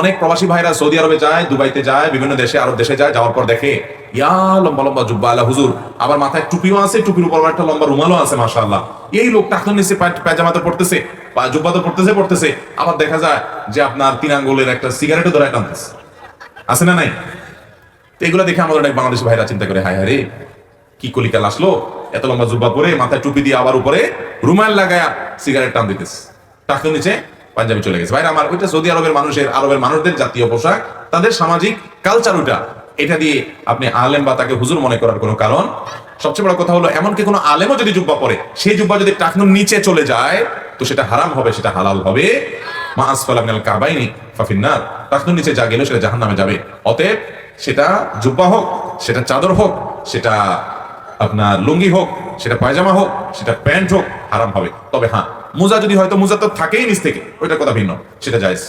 অনেক প্রবাসী ভাইরা সৌদি আরবে যায়, দুবাইতে যায়, বিভিন্ন দেশে, আরব দেশে যায়, যাওয়ার পর দেখে ইয়া লম্বা লম্বা জুব্বা আলা হুজুর, আবার মাথায় টুপিও আছে, টুপির উপর একটা লম্বা রুমালও আছে, মাশাআল্লাহ। এই লোক টাকনোর নিচে পায়জামাতে পড়তেছে, জুব্বা তো পড়তেছে, আবার দেখা যায় যে আপনার 3 আঙ্গুলের একটা সিগারেটও ধরে টানতেছে, আছে না নাই? তো এগুলো দেখে আমাদের অনেক বাংলাদেশি ভাইরা চিন্তা করে, হায় হায় রে, কি কলিকাল আসলো, এত লম্বা জুব্বা পরে মাথায় টুপি দিয়ে আবার উপরে রুমাল লাগায়া সিগারেট টান দিতেছে, টাকনোর নিচে পাঞ্জাবি চলে গেছে। ভাইরা আমার, ওইটা সৌদি আরবের মানুষদের জাতীয় পোশাক, তাদের সামাজিক কালচার ওটা। এটা দিয়ে আপনি আলেম বা তাকে হুজুর মনে করার কোনো কারণ। সবচেয়ে বড় কথা হলো, এমনকি কোনো আলেমও যদি জুব্বা পরে, সেই জুব্বা যদি টাকনুর নিচে চলে যায়, তো সেটা হারাম হবে, সেটা হালাল হবে। মা আসফালা মিনাল কাবাইনি ফাফিন্নার, টাকনুর নিচে যা গেল সেটা জাহান্নামে যাবে। অতএব সেটা জুব্বা হোক, সেটা চাদর হোক, সেটা আপনার লুঙ্গি হোক, সেটা পায়জামা হোক, সেটা প্যান্ট হোক, হারাম হবে। তবে হ্যাঁ, মোজা যদি হয়তো, মোজা তো থাকেই নিচ থেকে, ওইটার কথা ভিন্ন, সেটা জায়েজ।